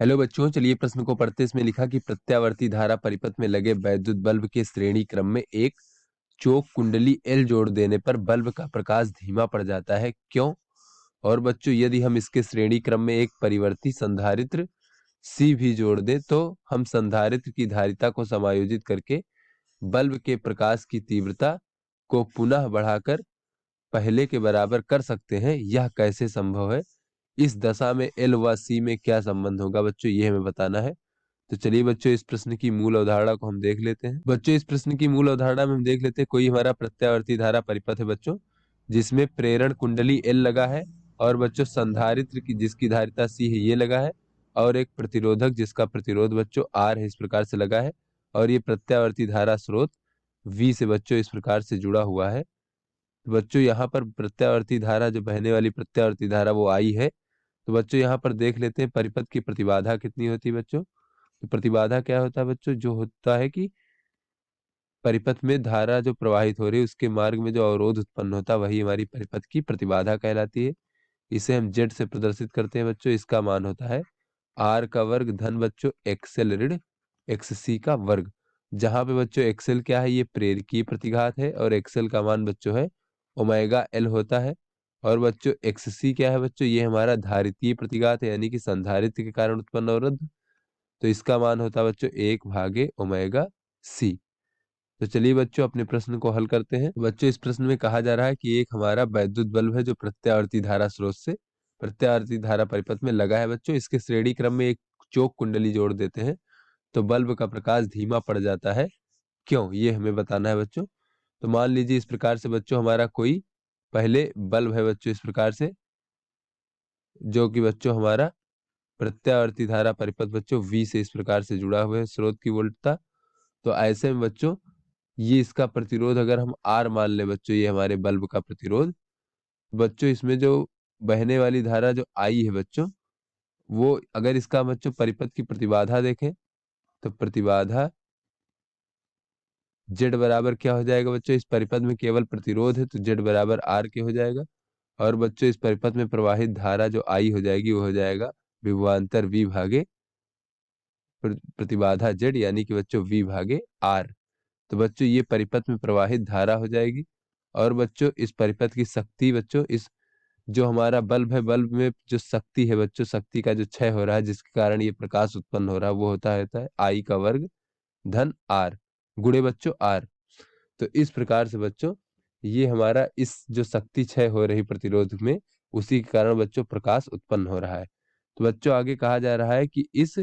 Hello बच्चों, चलिए प्रश्न को पढ़ते। इसमें लिखा कि प्रत्यावर्ती धारा परिपथ में लगे वैद्युत बल्ब के श्रेणी क्रम में एक चोक कुंडली एल जोड़ देने पर बल्ब का प्रकाश धीमा पड़ जाता है, क्यों? और बच्चों, यदि हम इसके श्रेणी क्रम में एक परिवर्ती संधारित्र सी भी जोड़ दें तो हम संधारित्र की धारिता को समायोजित करके बल्ब के प्रकाश की तीव्रता को पुनः बढ़ाकर पहले के बराबर कर सकते हैं। यह कैसे संभव है? इस दशा में एल व सी में क्या संबंध होगा बच्चों, ये हमें बताना है। तो चलिए बच्चों, इस प्रश्न की मूल अवधारणा को हम देख लेते हैं। बच्चों, इस प्रश्न की मूल अवधारणा में हम देख लेते हैं, कोई हमारा प्रत्यावर्ती धारा परिपथ है बच्चों, जिसमें प्रेरण कुंडली एल लगा है, और बच्चों संधारित्र की जिसकी धारिता सी है ये लगा है, और एक प्रतिरोधक जिसका प्रतिरोध बच्चों आर है, इस प्रकार से लगा है। और ये प्रत्यावर्ती धारा स्रोत वी से बच्चों इस प्रकार से जुड़ा हुआ है। तो बच्चों, यहाँ पर प्रत्यावर्ती धारा, जो बहने वाली प्रत्यावर्ती धारा वो आई है। तो बच्चों यहाँ पर देख लेते हैं परिपथ की प्रतिबाधा कितनी होती है बच्चों। तो प्रतिबाधा क्या होता है बच्चों, जो होता है कि परिपथ में धारा जो प्रवाहित हो रही है उसके मार्ग में जो अवरोध उत्पन्न होता है वही हमारी परिपथ की प्रतिबाधा कहलाती है। इसे हम जेड से प्रदर्शित करते हैं बच्चों। इसका मान होता है आर का वर्ग धन बच्चों एक्सएल ऋण एक्स सी का वर्ग। जहां पे बच्चों एक्सएल क्या है, ये प्रेरकीय प्रतिघात है, और एक्सएल का मान बच्चों है ओमेगा एल होता है। और बच्चों एक्स सी क्या है बच्चों, ये हमारा धारितीय प्रतिघात है, यानी कि संधारित्र के कारण उत्पन्न अवरोध। तो इसका मान होता है बच्चों 1/ओमेगा सी। तो चलिए बच्चों, अपने प्रश्न को हल करते हैं। बच्चों, इस प्रश्न में कहा जा रहा है कि एक हमारा वैद्युत बल्ब है जो प्रत्यावर्ती धारा स्रोत से प्रत्यावर्ती धारा परिपथ में लगा है बच्चों। इसके श्रेणी क्रम में एक चोक कुंडली जोड़ देते हैं तो बल्ब का प्रकाश धीमा पड़ जाता है, क्यों? ये हमें बताना है बच्चों। तो मान लीजिए इस प्रकार से बच्चों, हमारा कोई पहले बल्ब है बच्चों इस प्रकार से, जो कि बच्चों हमारा प्रत्यावर्ती धारा परिपथ बच्चों वी से इस प्रकार से जुड़ा हुआ है स्रोत की वोल्टता। तो ऐसे में बच्चों, ये इसका प्रतिरोध अगर हम आर मान ले बच्चों, ये हमारे बल्ब का प्रतिरोध। बच्चों, इसमें जो बहने वाली धारा जो आई है बच्चों, वो अगर इसका बच्चों परिपथ की प्रतिबाधा देखें तो प्रतिबाधा जेड बराबर क्या हो जाएगा बच्चों, इस परिपथ में केवल प्रतिरोध है तो जेड बराबर आर के हो जाएगा। और बच्चों, इस परिपथ में प्रवाहित धारा जो आई हो जाएगी वो हो जाएगा विभवांतर वी भागे प्रतिबाधा जेड, यानी कि बच्चों वी भागे आर। तो बच्चों, ये परिपथ में प्रवाहित धारा हो जाएगी। और बच्चों, इस परिपथ की शक्ति बच्चों, इस जो हमारा बल्ब है, बल्ब में जो शक्ति है बच्चों, शक्ति का जो क्षय हो रहा है जिसके कारण ये प्रकाश उत्पन्न हो रहा है, वो होता है आई का वर्ग धन आर गुणे बच्चों आर। तो इस प्रकार से बच्चों, ये हमारा इस जो शक्ति क्षय हो रही प्रतिरोध में, उसी के कारण बच्चों प्रकाश उत्पन्न हो रहा है। तो बच्चों, आगे कहा जा रहा है कि इस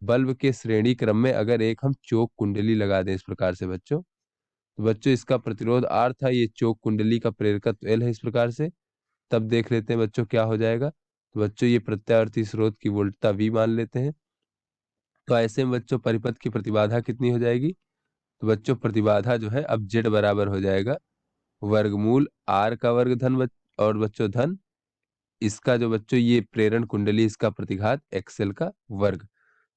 बल्ब के श्रेणी क्रम में अगर एक हम चोक कुंडली लगा दें इस प्रकार से बच्चों, तो बच्चों इसका प्रतिरोध आर था, ये चोक कुंडली का प्रेरकत्व एल है इस प्रकार से। तब देख लेते हैं बच्चों क्या हो जाएगा। तो बच्चों, ये प्रत्यावर्ती स्रोत की वोल्टता वी मान लेते हैं। तो ऐसे में बच्चों परिपथ की प्रतिबाधा कितनी हो जाएगी? तो बच्चों, प्रतिबाधा जो है अब जेड बराबर हो जाएगा वर्गमूल आर का वर्ग धन और बच्चों धन इसका जो बच्चों ये प्रेरण कुंडली इसका प्रतिघात एक्सएल का वर्ग।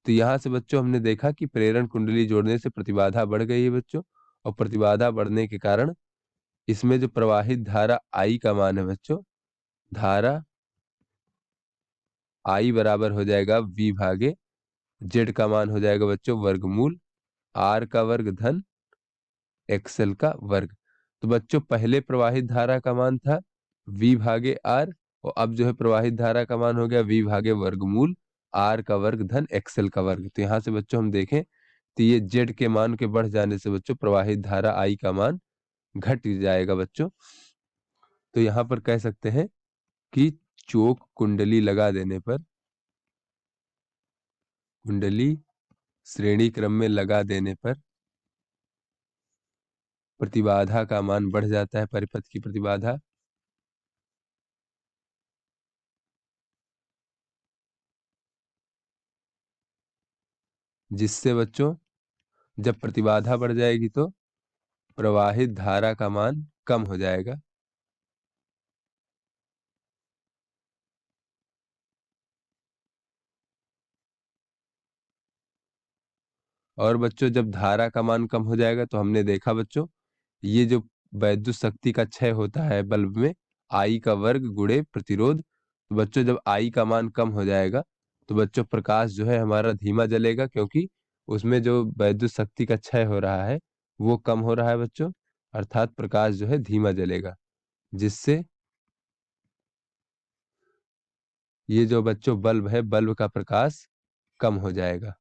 तो यहाँ से बच्चों हमने देखा कि प्रेरण कुंडली जोड़ने से प्रतिबाधा बढ़ गई है बच्चों, और प्रतिबाधा बढ़ने के कारण इसमें जो प्रवाहित धारा आई का मान है बच्चों, धारा आई बराबर हो जाएगा वी भागे जेड का मान हो जाएगा बच्चों वर्गमूल आर का वर्ग धन एक्सएल का वर्ग। तो बच्चों, पहले प्रवाहित धारा का मान था वी भागे आर, और अब जो है प्रवाहित धारा का मान हो गया वी भागे वर्गमूल आर का वर्ग धन एक्सएल का वर्ग। तो यहाँ से बच्चों हम देखें तो ये जेड के मान के बढ़ जाने से बच्चों प्रवाहित धारा आई का मान घट जाएगा बच्चों। तो यहाँ पर कह सकते हैं कि चोक कुंडली लगा देने पर, कुंडली श्रेणी क्रम में लगा देने पर प्रतिबाधा का मान बढ़ जाता है, परिपथ की प्रतिबाधा। जिससे बच्चों जब प्रतिबाधा बढ़ जाएगी तो प्रवाहित धारा का मान कम हो जाएगा। और बच्चों, जब धारा का मान कम हो जाएगा तो हमने देखा बच्चों, ये जो वैद्युत शक्ति का क्षय होता है बल्ब में, आई का वर्ग गुणे प्रतिरोध। तो बच्चों, जब आई का मान कम हो जाएगा तो बच्चों प्रकाश जो है हमारा धीमा जलेगा, क्योंकि उसमें जो वैद्युत शक्ति का क्षय हो रहा है वो कम हो रहा है बच्चों, अर्थात प्रकाश जो है धीमा जलेगा, जिससे ये जो बच्चों बल्ब है, बल्ब का प्रकाश कम हो जाएगा।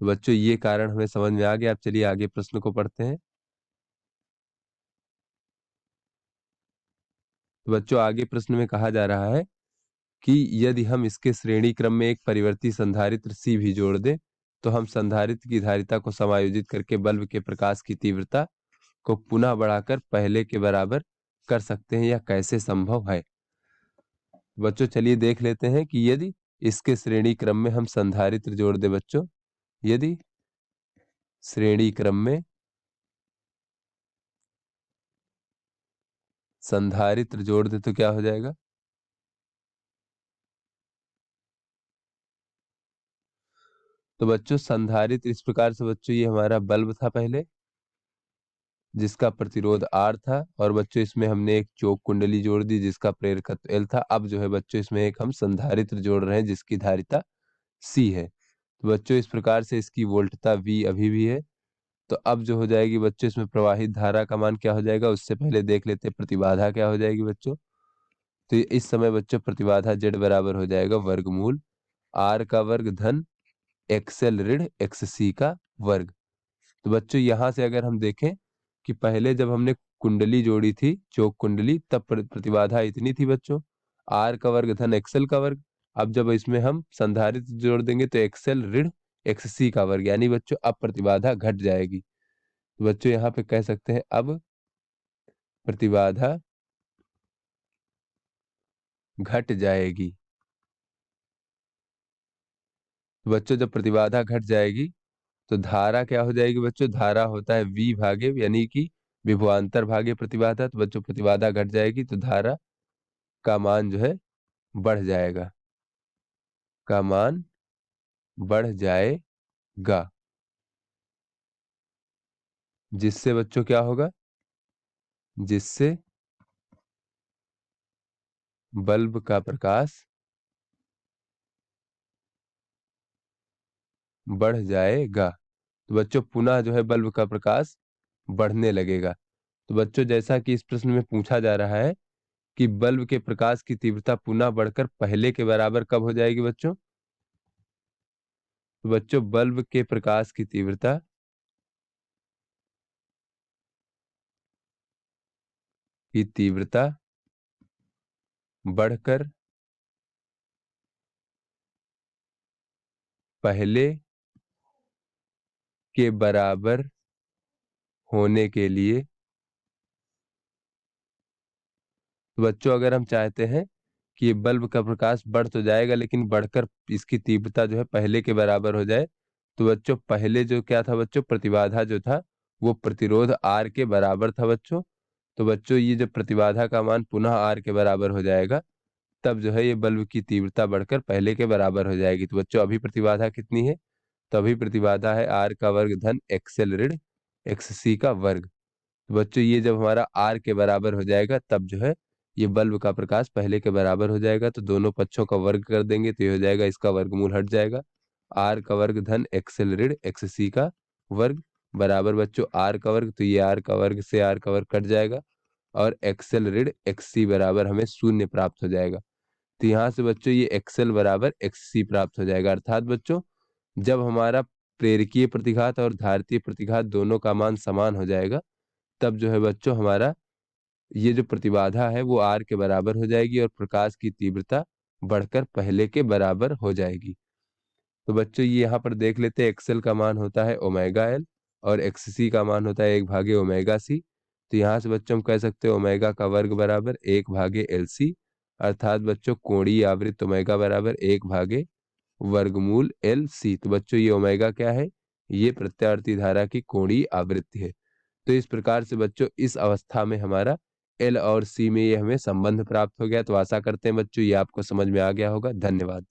तो बच्चों ये कारण हमें समझ में आ गया। अब चलिए आगे प्रश्न को पढ़ते हैं। तो बच्चों आगे प्रश्न में कहा जा रहा है कि यदि हम इसके श्रेणी क्रम में एक परिवर्ती संधारित्र C भी जोड़ दें, तो हम संधारित्र की धारिता को समायोजित करके बल्ब के प्रकाश की तीव्रता को पुनः बढ़ाकर पहले के बराबर कर सकते हैं, यह कैसे संभव है? बच्चों चलिए देख लेते हैं कि यदि इसके श्रेणी क्रम में हम संधारित्र जोड़ दें बच्चों, यदि श्रेणी क्रम में संधारित्र जोड़ दें तो क्या हो जाएगा? तो बच्चों संधारित्र इस प्रकार से बच्चों ये हमारा बल्ब था पहले, जिसका प्रतिरोध R था, और बच्चों इसमें हमने एक चौक कुंडली जोड़ दी जिसका प्रेरकत्व L था। अब जो है बच्चों इसमें एक हम संधारित्र जोड़ रहे हैं जिसकी धारिता C है। तो बच्चों इस प्रकार से इसकी वोल्टता V अभी भी है। तो अब जो हो जाएगी बच्चों इसमें प्रवाहित धारा का मान क्या हो जाएगा, उससे पहले देख लेते हैं प्रतिबाधा क्या हो जाएगी बच्चों। तो इस समय बच्चों प्रतिबाधा Z बराबर हो जाएगा वर्गमूल R का वर्ग धन XL ऋण XC का वर्ग। तो बच्चों यहां से अगर हम देखें कि पहले जब हमने कुंडली जोड़ी थी, चौक कुंडली, तब प्रतिबाधा इतनी थी बच्चों, R का वर्ग धन XL का वर्ग। अब जब इसमें हम संधारित्र जोड़ देंगे तो XL ऋण XC का वर्ग, यानी बच्चों अब प्रतिबाधा घट जाएगी। तो बच्चों यहाँ पे कह सकते हैं अब प्रतिबाधा घट जाएगी। तो बच्चों जब प्रतिबाधा घट जाएगी तो धारा क्या हो जाएगी बच्चों, धारा होता है V भागे, यानी कि विभवांतर भागे प्रतिबाधा। तो बच्चों प्रतिबाधा घट जाएगी तो धारा का मान जो है बढ़ जाएगा, का मान बढ़ जाएगा, जिससे बच्चों क्या होगा, जिससे बल्ब का प्रकाश बढ़ जाएगा। तो बच्चों पुनः जो है बल्ब का प्रकाश बढ़ने लगेगा। तो बच्चों जैसा कि इस प्रश्न में पूछा जा रहा है कि बल्ब के प्रकाश की तीव्रता पुनः बढ़कर पहले के बराबर कब हो जाएगी बच्चों, तो बच्चों बल्ब के प्रकाश की तीव्रता बढ़कर पहले के बराबर होने के लिए, तो बच्चों अगर हम चाहते हैं कि ये बल्ब का प्रकाश बढ़ तो जाएगा लेकिन बढ़कर इसकी तीव्रता जो है पहले के बराबर हो जाए, तो बच्चों पहले जो क्या था बच्चों, प्रतिबाधा जो था वो प्रतिरोध R के बराबर था बच्चों। तो बच्चों ये जब प्रतिबाधा का मान पुनः R के बराबर हो जाएगा, तब जो है ये बल्ब की तीव्रता बढ़कर पहले के बराबर हो जाएगी। तो बच्चों अभी प्रतिबाधा कितनी है, तो अभी प्रतिबाधा है R का वर्ग धन XL ऋण XC का वर्ग। तो बच्चों ये जब हमारा R के बराबर हो जाएगा तब जो है ये बल्ब का प्रकाश पहले के बराबर हो जाएगा। तो दोनों पक्षों का वर्ग कर देंगे तो ये हो जाएगा, इसका वर्गमूल हट जाएगा, R का वर्ग धन XL ऋण XC का वर्ग बराबर बच्चों R का वर्ग, तो ये R का वर्ग से R का वर्ग कट जाएगा और XL ऋण XC बराबर हमें 0 प्राप्त हो जाएगा। तो यहाँ से बच्चों ये XL बराबर XC प्राप्त हो जाएगा। अर्थात बच्चों जब हमारा प्रेरकीय प्रतिघात और धारितीय प्रतिघात दोनों का मान समान हो जाएगा, तब जो है बच्चों हमारा ये जो प्रतिबाधा है वो R के बराबर हो जाएगी और प्रकाश की तीव्रता बढ़कर पहले के बराबर हो जाएगी। तो बच्चों ये यहाँ पर देख लेते हैं, एक्सएल का मान होता है ओमेगा एल और XC का मान होता है 1 भागे ओमेगा सी। तो यहाँ से बच्चों हम कह सकते हैं ओमेगा का वर्ग बराबर 1 भागे LC, अर्थात बच्चों कोणीय आवृत्त ओमेगा बराबर 1 भागे वर्गमूल LC। तो बच्चों ये ओमेगा क्या है, ये प्रत्यावर्ती धारा की कोणीय आवृत्ति है। तो इस प्रकार से बच्चों इस अवस्था में हमारा L और C में ये हमें संबंध प्राप्त हो गया। तो आशा करते हैं बच्चों ये आपको समझ में आ गया होगा। धन्यवाद।